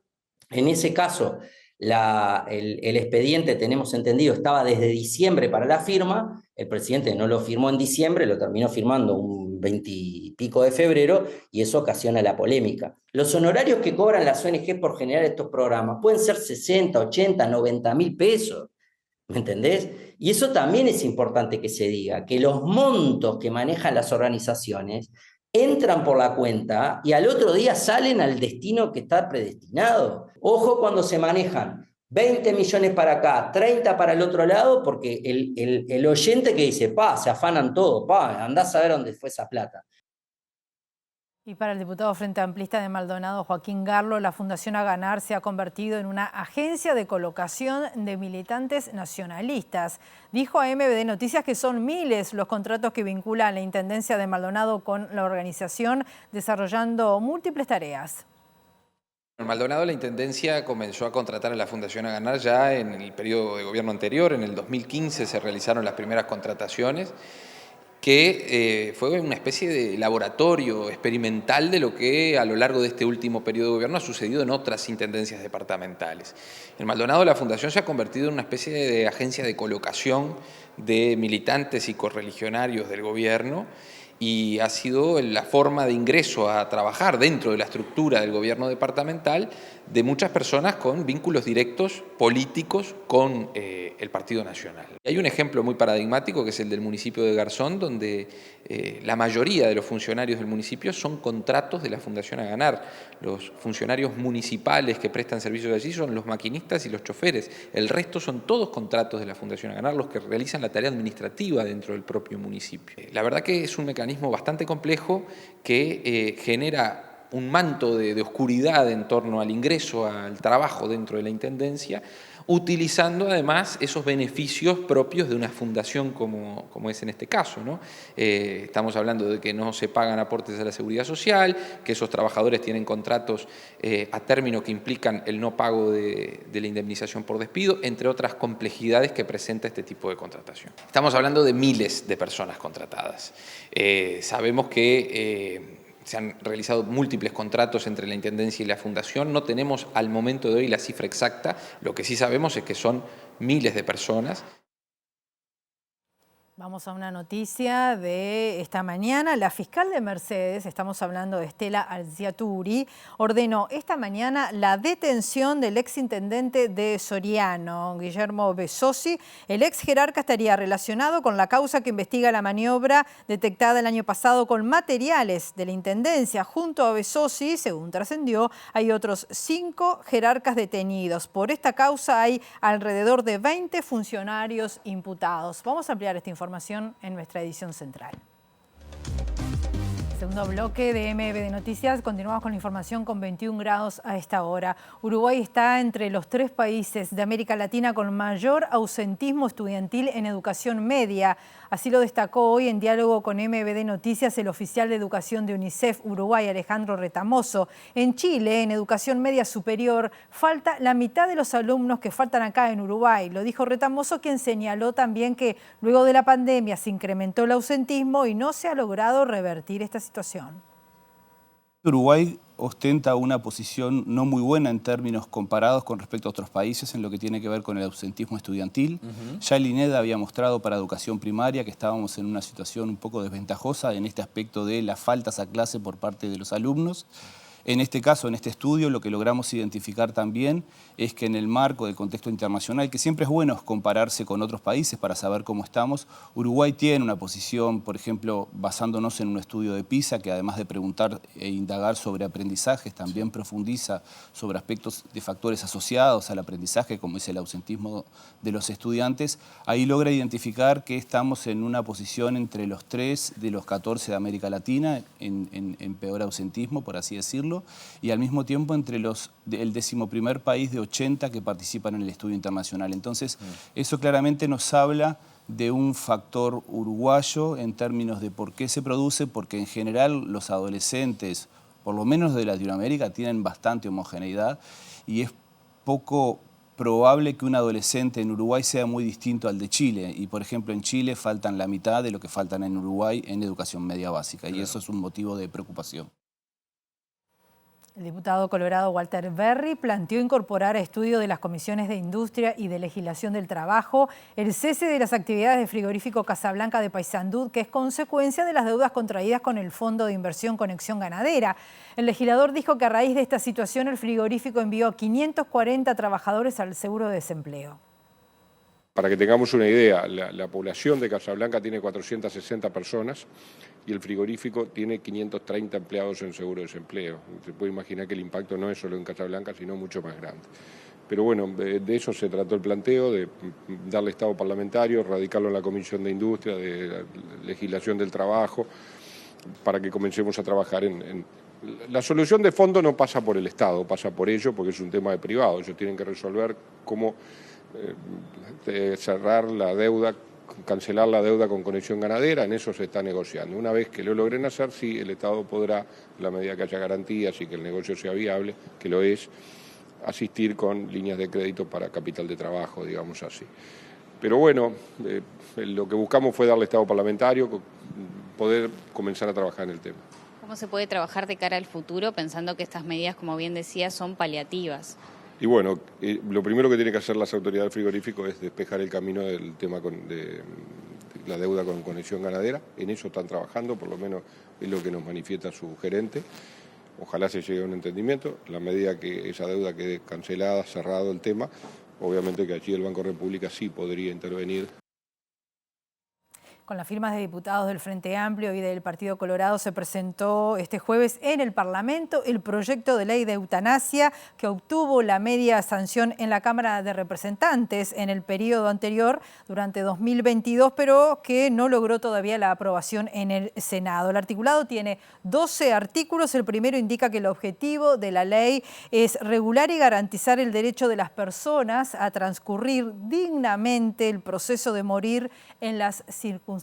En ese caso, el expediente, tenemos entendido, estaba desde diciembre para la firma. El presidente no lo firmó en diciembre, lo terminó firmando un 20 y pico de febrero, y eso ocasiona la polémica. Los honorarios que cobran las ONG por generar estos programas pueden ser 60, 80, 90 mil pesos, ¿me entendés? Y eso también es importante que se diga, que los montos que manejan las organizaciones entran por la cuenta y al otro día salen al destino que está predestinado. Ojo cuando se manejan 20 millones para acá, 30 para el otro lado, porque el oyente que dice, se afanan todo, andás a ver dónde fue esa plata. Y para el diputado Frente Amplista de Maldonado, Joaquín Garlo, la Fundación Aganar se ha convertido en una agencia de colocación de militantes nacionalistas. Dijo a MBD Noticias que son miles los contratos que vinculan la Intendencia de Maldonado con la organización, desarrollando múltiples tareas. En Maldonado la Intendencia comenzó a contratar a la Fundación Aganar ya en el periodo de gobierno anterior. En el 2015 se realizaron las primeras contrataciones, que fue una especie de laboratorio experimental de lo que a lo largo de este último periodo de gobierno ha sucedido en otras intendencias departamentales. En Maldonado la Fundación se ha convertido en una especie de agencia de colocación de militantes y correligionarios del gobierno, y ha sido la forma de ingreso a trabajar dentro de la estructura del gobierno departamental de muchas personas con vínculos directos políticos con el Partido Nacional. Hay un ejemplo muy paradigmático que es el del municipio de Garzón, donde la mayoría de los funcionarios del municipio son contratos de la Fundación Aganar. Los funcionarios municipales que prestan servicios allí son los maquinistas y los choferes. El resto son todos contratos de la Fundación Aganar, los que realizan la tarea administrativa dentro del propio municipio. La verdad que es un mecanismo bastante complejo que genera un manto de oscuridad en torno al ingreso al trabajo dentro de la Intendencia, utilizando además esos beneficios propios de una fundación como es en este caso, ¿no? Estamos hablando de que no se pagan aportes a la Seguridad Social, que esos trabajadores tienen contratos a término que implican el no pago de la indemnización por despido, entre otras complejidades que presenta este tipo de contratación. Estamos hablando de miles de personas contratadas. Sabemos que se han realizado múltiples contratos entre la Intendencia y la Fundación. No tenemos al momento de hoy la cifra exacta. Lo que sí sabemos es que son miles de personas. Vamos a una noticia de esta mañana. La fiscal de Mercedes, estamos hablando de Estela Alziaturi, ordenó esta mañana la detención del exintendente de Soriano, Guillermo Besosi. El ex jerarca estaría relacionado con la causa que investiga la maniobra detectada el año pasado con materiales de la Intendencia. Junto a Besosi, según trascendió, hay otros 5 jerarcas detenidos. Por esta causa hay alrededor de 20 funcionarios imputados. Vamos a ampliar esta información en nuestra edición central. Segundo bloque de MBD Noticias. Continuamos con la información con 21 grados a esta hora. Uruguay está entre los 3 países de América Latina con mayor ausentismo estudiantil en educación media. Así lo destacó hoy en diálogo con MBD Noticias el oficial de educación de UNICEF Uruguay, Alejandro Retamoso. En Chile, en educación media superior, falta la mitad de los alumnos que faltan acá en Uruguay. Lo dijo Retamoso, quien señaló también que luego de la pandemia se incrementó el ausentismo y no se ha logrado revertir esta situación. Uruguay ostenta una posición no muy buena en términos comparados con respecto a otros países en lo que tiene que ver con el ausentismo estudiantil. Ya el INED había mostrado para educación primaria que estábamos en una situación un poco desventajosa en este aspecto de las faltas a clase por parte de los alumnos. En este caso, en este estudio, lo que logramos identificar también es que en el marco del contexto internacional, que siempre es bueno compararse con otros países para saber cómo estamos, Uruguay tiene una posición, por ejemplo, basándonos en un estudio de PISA, que además de preguntar e indagar sobre aprendizajes, también profundiza sobre aspectos de factores asociados al aprendizaje, como es el ausentismo de los estudiantes. Ahí logra identificar que estamos en una posición entre los 3 de los 14 de América Latina, en peor ausentismo, por así decirlo, y al mismo tiempo entre el 11º país de 80 que participan en el estudio internacional. Entonces, eso claramente nos habla de un factor uruguayo en términos de por qué se produce, porque en general los adolescentes, por lo menos de Latinoamérica, tienen bastante homogeneidad y es poco probable que un adolescente en Uruguay sea muy distinto al de Chile. Y, por ejemplo, en Chile faltan la mitad de lo que faltan en Uruguay en educación media básica, y eso es un motivo de preocupación. El diputado colorado Walter Berry planteó incorporar a estudio de las comisiones de Industria y de Legislación del Trabajo el cese de las actividades de frigorífico Casablanca de Paysandú, que es consecuencia de las deudas contraídas con el Fondo de Inversión Conexión Ganadera. El legislador dijo que a raíz de esta situación el frigorífico envió a 540 trabajadores al seguro de desempleo. Para que tengamos una idea, la población de Casablanca tiene 460 personas y el frigorífico tiene 530 empleados en seguro de desempleo. Se puede imaginar que el impacto no es solo en Casablanca, sino mucho más grande. Pero bueno, de eso se trató el planteo, de darle estado parlamentario, radicarlo en la Comisión de Industria, de Legislación del Trabajo, para que comencemos a trabajar en... La solución de fondo no pasa por el Estado, pasa por ellos, porque es un tema de privado. Ellos tienen que resolver cómo cerrar la deuda, cancelar la deuda con Conexión Ganadera. En eso se está negociando. Una vez que lo logren hacer, sí, el Estado podrá, a la medida que haya garantías y que el negocio sea viable, que lo es, asistir con líneas de crédito para capital de trabajo, digamos así. Pero bueno, lo que buscamos fue darle estado parlamentario, poder comenzar a trabajar en el tema. ¿Cómo se puede trabajar de cara al futuro pensando que estas medidas, como bien decía, son paliativas? Y bueno, lo primero que tienen que hacer las autoridades del frigorífico es despejar el camino del tema de la deuda con Conexión Ganadera. En eso están trabajando, por lo menos es lo que nos manifiesta su gerente. Ojalá se llegue a un entendimiento. La medida que esa deuda quede cancelada, cerrado el tema, obviamente que allí el Banco República sí podría intervenir. Con las firmas de diputados del Frente Amplio y del Partido Colorado se presentó este jueves en el Parlamento el proyecto de ley de eutanasia que obtuvo la media sanción en la Cámara de Representantes en el periodo anterior durante 2022, pero que no logró todavía la aprobación en el Senado. El articulado tiene 12 artículos. El primero indica que el objetivo de la ley es regular y garantizar el derecho de las personas a transcurrir dignamente el proceso de morir en las circunstancias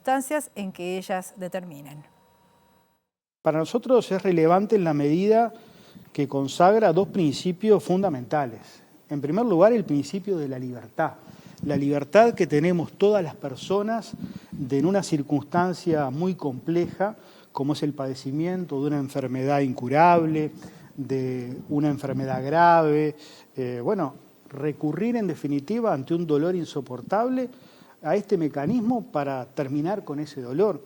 en que ellas determinen. Para nosotros es relevante en la medida que consagra dos principios fundamentales. En primer lugar, el principio de la libertad que tenemos todas las personas en una circunstancia muy compleja, como es el padecimiento de una enfermedad incurable, de una enfermedad grave, recurrir en definitiva ante un dolor insoportable a este mecanismo para terminar con ese dolor.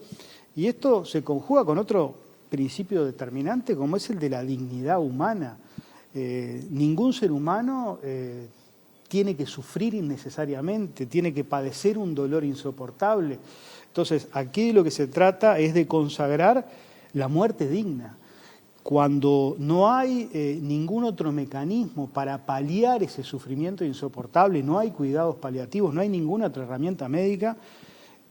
Y esto se conjuga con otro principio determinante como es el de la dignidad humana. Ningún ser humano tiene que sufrir innecesariamente, tiene que padecer un dolor insoportable. Entonces, aquí lo que se trata es de consagrar la muerte digna. Cuando no hay ningún otro mecanismo para paliar ese sufrimiento insoportable, no hay cuidados paliativos, no hay ninguna otra herramienta médica,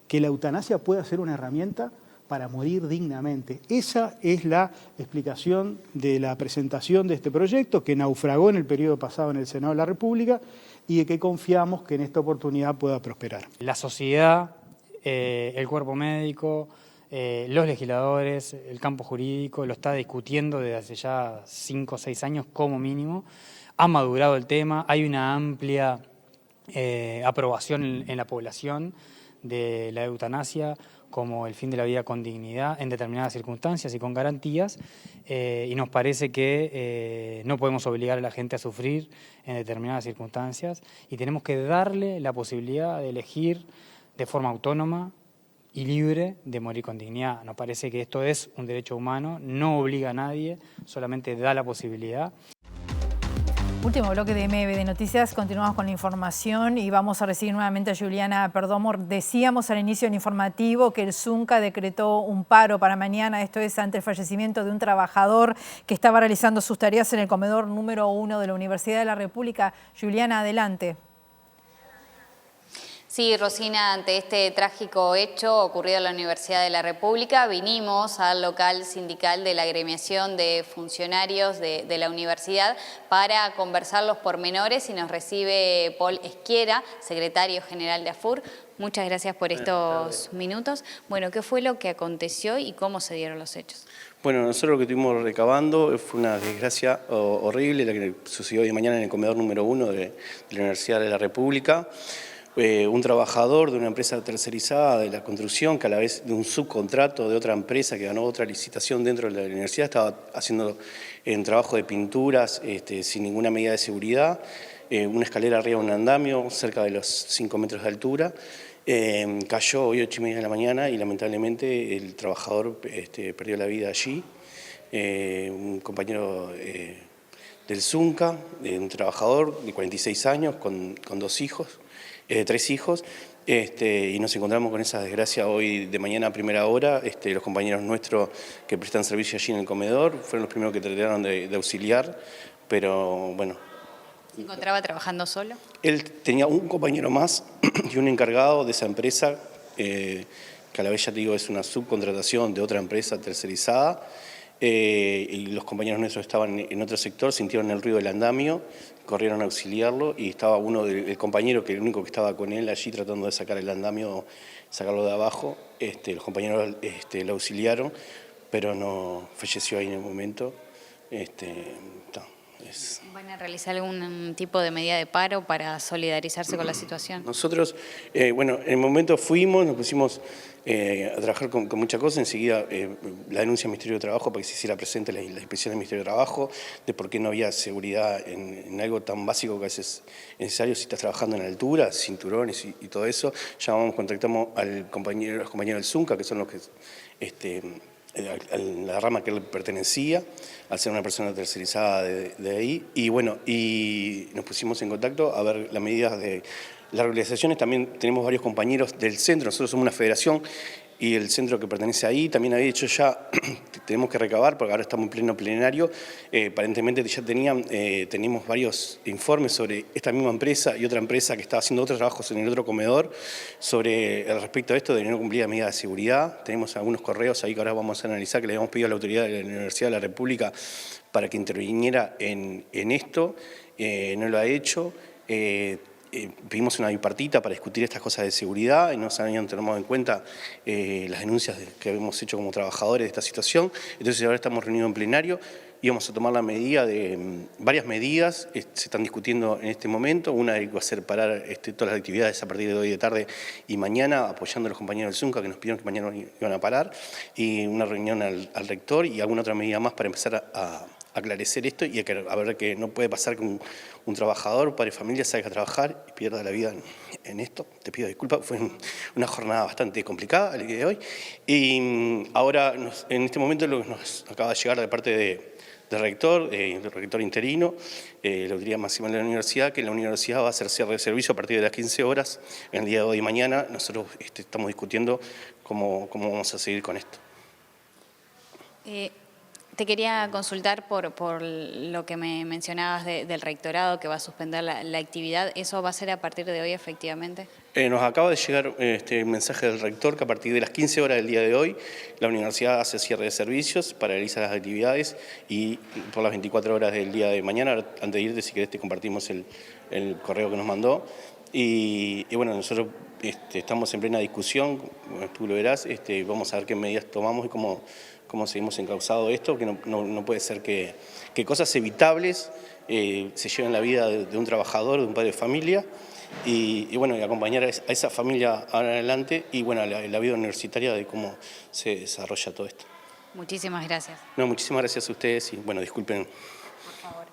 que la eutanasia pueda ser una herramienta para morir dignamente. Esa es la explicación de la presentación de este proyecto, que naufragó en el periodo pasado en el Senado de la República y de que confiamos que en esta oportunidad pueda prosperar. La sociedad, el cuerpo médico, los legisladores, el campo jurídico lo está discutiendo desde hace ya 5 o 6 años como mínimo. Ha madurado el tema, hay una amplia aprobación en la población de la eutanasia como el fin de la vida con dignidad en determinadas circunstancias y con garantías, y nos parece que no podemos obligar a la gente a sufrir en determinadas circunstancias y tenemos que darle la posibilidad de elegir de forma autónoma y libre de morir con dignidad. Nos parece que esto es un derecho humano, no obliga a nadie, solamente da la posibilidad. Último bloque de MB de Noticias, continuamos con la información y vamos a recibir nuevamente a Juliana Perdomo. Decíamos al inicio del informativo que el Zunca decretó un paro para mañana, esto es ante el fallecimiento de un trabajador que estaba realizando sus tareas en el comedor número 1 de la Universidad de la República. Juliana, adelante. Sí, Rosina, ante este trágico hecho ocurrido en la Universidad de la República, vinimos al local sindical de la agremiación de funcionarios de la universidad para conversar los pormenores y nos recibe Paul Esquiera, secretario general de AFUR. Muchas gracias por estos minutos. Bueno, ¿qué fue lo que aconteció y cómo se dieron los hechos? Bueno, nosotros lo que estuvimos recabando fue una desgracia horrible, la que sucedió hoy mañana en el comedor número 1 de la Universidad de la República. Un trabajador de una empresa tercerizada de la construcción, que a la vez de un subcontrato de otra empresa que ganó otra licitación dentro de la universidad, estaba haciendo un trabajo de pinturas sin ninguna medida de seguridad, una escalera arriba de un andamio, cerca de los 5 metros de altura. Cayó hoy 8:30 de la mañana y lamentablemente el trabajador perdió la vida allí. Un compañero del Zunca, un trabajador de 46 años con 2 hijos. 3 hijos, y nos encontramos con esa desgracia hoy de mañana a primera hora. Los compañeros nuestros que prestan servicio allí en el comedor fueron los primeros que trataron de auxiliar, pero bueno. ¿Se encontraba trabajando solo? Él tenía un compañero más y un encargado de esa empresa, que a la vez ya te digo es una subcontratación de otra empresa tercerizada, y los compañeros nuestros estaban en otro sector, sintieron el ruido del andamio, corrieron a auxiliarlo y estaba el compañero, que el único que estaba con él allí tratando de sacar el andamio, sacarlo de abajo. Los compañeros lo auxiliaron, pero no falleció ahí en el momento. ¿Van a realizar algún tipo de medida de paro para solidarizarse con la situación? Nosotros, bueno, en el momento fuimos, nos pusimos a trabajar con muchas cosas. Enseguida la denuncia al Ministerio de Trabajo para que se hiciera presente la inspección del Ministerio de Trabajo, de por qué no había seguridad en algo tan básico que a veces es necesario si estás trabajando en altura, cinturones y todo eso. Llamamos, contactamos a los compañeros del Zunca, que son los que a la rama que él pertenecía, al ser una persona tercerizada de ahí, y bueno, y nos pusimos en contacto a ver las medidas de las organizaciones. También tenemos varios compañeros del centro, nosotros somos una federación y el centro que pertenece ahí también había hecho ya, tenemos que recabar porque ahora estamos en pleno plenario, aparentemente ya teníamos varios informes sobre esta misma empresa y otra empresa que estaba haciendo otros trabajos en el otro comedor sobre respecto a esto de no cumplir las medidas de seguridad. Tenemos algunos correos ahí que ahora vamos a analizar, que le habíamos pedido a la autoridad de la Universidad de la República para que interviniera en esto, no lo ha hecho. Pedimos una bipartita para discutir estas cosas de seguridad y no se habían tomado en cuenta las denuncias que habíamos hecho como trabajadores de esta situación. Entonces ahora estamos reunidos en plenario y vamos a tomar la medida de varias medidas, se están discutiendo en este momento. Una va a ser parar todas las actividades a partir de hoy de tarde y mañana, apoyando a los compañeros del Zunca que nos pidieron que mañana iban a parar, y una reunión al rector y alguna otra medida más para empezar a aclarecer esto y a ver que no puede pasar que un trabajador, padre de familia, salga a trabajar y pierda la vida en esto. Te pido disculpas, fue una jornada bastante complicada el día de hoy. Y ahora, en este momento, lo que nos acaba de llegar de parte del rector interino, la autoridad máxima de la universidad, que la universidad va a hacer cierre de servicio a partir de las 15 horas, en el día de hoy y mañana. Nosotros estamos discutiendo cómo vamos a seguir con esto. Te quería consultar por lo que me mencionabas del rectorado, que va a suspender la actividad. ¿Eso va a ser a partir de hoy efectivamente? Nos acaba de llegar el mensaje del rector que a partir de las 15 horas del día de hoy la universidad hace cierre de servicios, paraliza las actividades y por las 24 horas del día de mañana, antes de irte, si querés te compartimos el correo que nos mandó. Y bueno, nosotros estamos en plena discusión, como tú lo verás, vamos a ver qué medidas tomamos y cómo seguimos encauzado esto, que no puede ser que cosas evitables se lleven la vida de un trabajador, de un padre de familia, y bueno, y acompañar a esa familia ahora en adelante y bueno, la vida universitaria de cómo se desarrolla todo esto. Muchísimas gracias. No, muchísimas gracias a ustedes y bueno, disculpen. Por favor.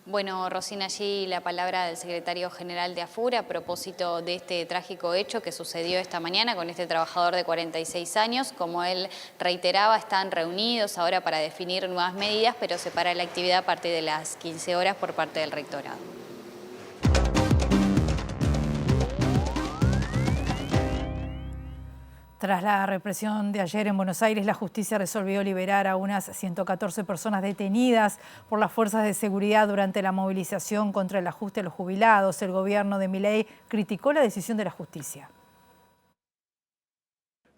Bueno, Rosina, allí la palabra del secretario general de AFUR a propósito de este trágico hecho que sucedió esta mañana con este trabajador de 46 años. Como él reiteraba, están reunidos ahora para definir nuevas medidas, pero se para la actividad a partir de las 15 horas por parte del rectorado. Tras la represión de ayer en Buenos Aires, la justicia resolvió liberar a unas 114 personas detenidas por las fuerzas de seguridad durante la movilización contra el ajuste a los jubilados. El gobierno de Milei criticó la decisión de la justicia.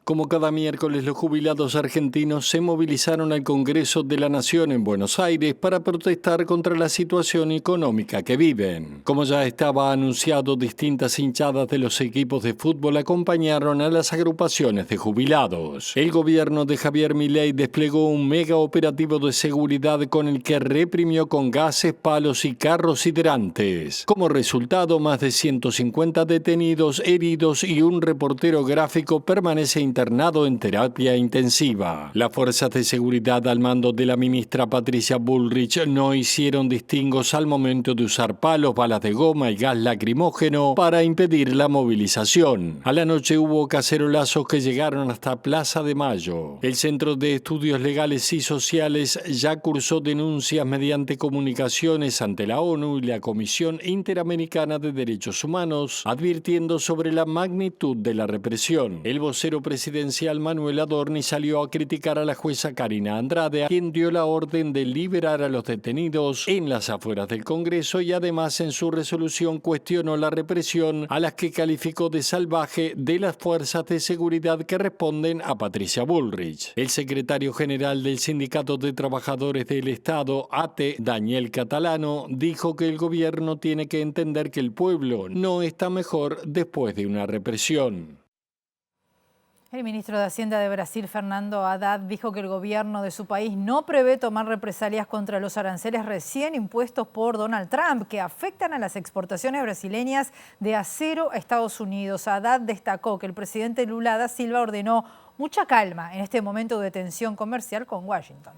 Como cada miércoles, los jubilados argentinos se movilizaron al Congreso de la Nación en Buenos Aires para protestar contra la situación económica que viven. Como ya estaba anunciado, distintas hinchadas de los equipos de fútbol acompañaron a las agrupaciones de jubilados. El gobierno de Javier Milei desplegó un mega operativo de seguridad con el que reprimió con gases, palos y carros hidrantes. Como resultado, más de 150 detenidos, heridos y un reportero gráfico permanece internado en terapia intensiva. Las fuerzas de seguridad al mando de la ministra Patricia Bullrich no hicieron distingos al momento de usar palos, balas de goma y gas lacrimógeno para impedir la movilización. A la noche hubo cacerolazos que llegaron hasta Plaza de Mayo. El Centro de Estudios Legales y Sociales ya cursó denuncias mediante comunicaciones ante la ONU y la Comisión Interamericana de Derechos Humanos, advirtiendo sobre la magnitud de la represión. El vocero presidencial Manuel Adorni salió a criticar a la jueza Karina Andrade, quien dio la orden de liberar a los detenidos en las afueras del Congreso y además en su resolución cuestionó la represión a las que calificó de salvaje de las fuerzas de seguridad que responden a Patricia Bullrich. El secretario general del Sindicato de Trabajadores del Estado, ATE, Daniel Catalano, dijo que el gobierno tiene que entender que el pueblo no está mejor después de una represión. El ministro de Hacienda de Brasil, Fernando Haddad, dijo que el gobierno de su país no prevé tomar represalias contra los aranceles recién impuestos por Donald Trump, que afectan a las exportaciones brasileñas de acero a Estados Unidos. Haddad destacó que el presidente Lula da Silva ordenó mucha calma en este momento de tensión comercial con Washington.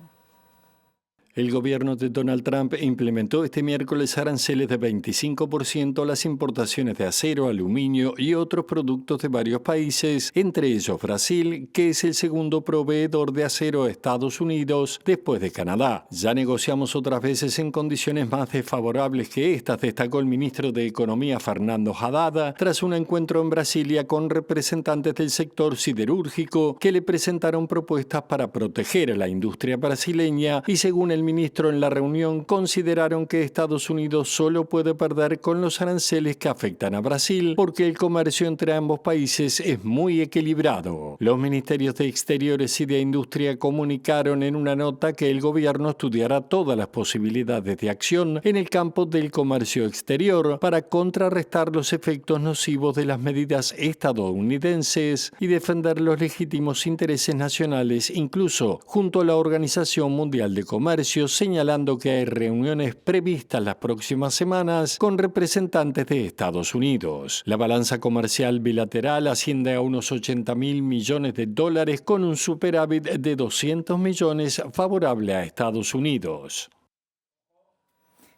El gobierno de Donald Trump implementó este miércoles aranceles de 25% a las importaciones de acero, aluminio y otros productos de varios países, entre ellos Brasil, que es el segundo proveedor de acero a Estados Unidos después de Canadá. Ya negociamos otras veces en condiciones más desfavorables que estas, destacó el ministro de Economía Fernando Haddad, tras un encuentro en Brasilia con representantes del sector siderúrgico que le presentaron propuestas para proteger a la industria brasileña y, según el ministro en la reunión, consideraron que Estados Unidos solo puede perder con los aranceles que afectan a Brasil porque el comercio entre ambos países es muy equilibrado. Los ministerios de Exteriores y de Industria comunicaron en una nota que el gobierno estudiará todas las posibilidades de acción en el campo del comercio exterior para contrarrestar los efectos nocivos de las medidas estadounidenses y defender los legítimos intereses nacionales, incluso junto a la Organización Mundial de Comercio, señalando que hay reuniones previstas las próximas semanas con representantes de Estados Unidos. La balanza comercial bilateral asciende a unos 80.000 millones de dólares con un superávit de 200 millones favorable a Estados Unidos.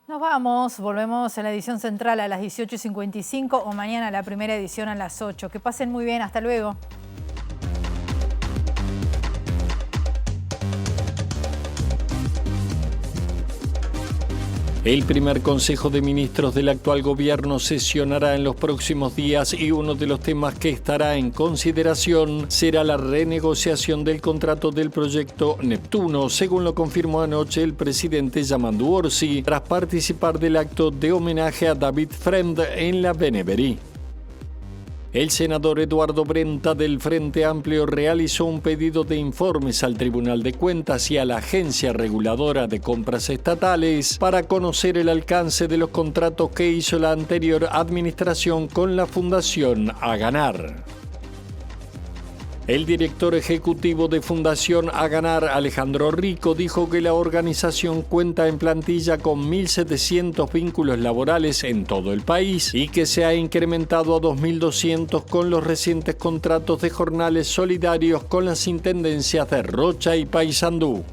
Nos vamos, volvemos a la edición central a las 18:55 o mañana la primera edición a las 8. Que pasen muy bien, hasta luego. El primer Consejo de Ministros del actual gobierno sesionará en los próximos días y uno de los temas que estará en consideración será la renegociación del contrato del proyecto Neptuno, según lo confirmó anoche el presidente Yamandu Orsi, tras participar del acto de homenaje a David Fremd en la Beneverí. El senador Eduardo Brenta del Frente Amplio realizó un pedido de informes al Tribunal de Cuentas y a la Agencia Reguladora de Compras Estatales para conocer el alcance de los contratos que hizo la anterior administración con la Fundación A Ganar. El director ejecutivo de Fundación Aganar, Alejandro Rico, dijo que la organización cuenta en plantilla con 1.700 vínculos laborales en todo el país y que se ha incrementado a 2.200 con los recientes contratos de jornales solidarios con las intendencias de Rocha y Paysandú.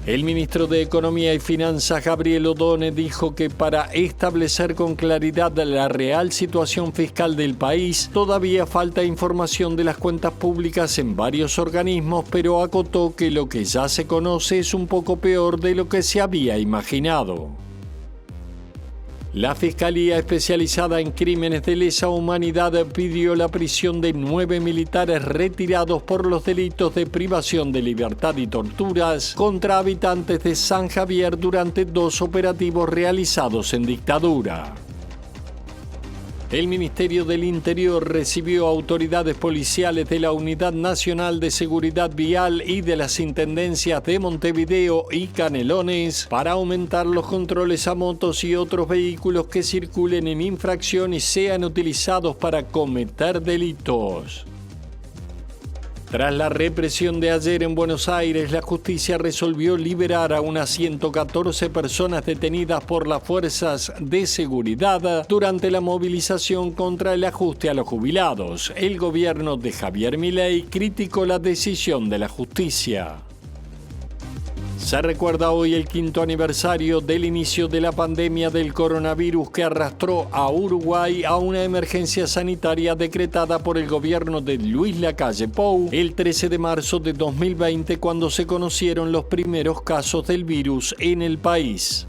El ministro de Economía y Finanzas, Gabriel Odone, dijo que para establecer con claridad la real situación fiscal del país, todavía falta información de las cuentas públicas en varios organismos, pero acotó que lo que ya se conoce es un poco peor de lo que se había imaginado. La Fiscalía Especializada en Crímenes de Lesa Humanidad pidió la prisión de 9 militares retirados por los delitos de privación de libertad y torturas contra habitantes de San Javier durante 2 operativos realizados en dictadura. El Ministerio del Interior recibió autoridades policiales de la Unidad Nacional de Seguridad Vial y de las Intendencias de Montevideo y Canelones para aumentar los controles a motos y otros vehículos que circulen en infracción y sean utilizados para cometer delitos. Tras la represión de ayer en Buenos Aires, la justicia resolvió liberar a unas 114 personas detenidas por las fuerzas de seguridad durante la movilización contra el ajuste a los jubilados. El gobierno de Javier Milei criticó la decisión de la justicia. Se recuerda hoy el 5º aniversario del inicio de la pandemia del coronavirus que arrastró a Uruguay a una emergencia sanitaria decretada por el gobierno de Luis Lacalle Pou el 13 de marzo de 2020, cuando se conocieron los primeros casos del virus en el país.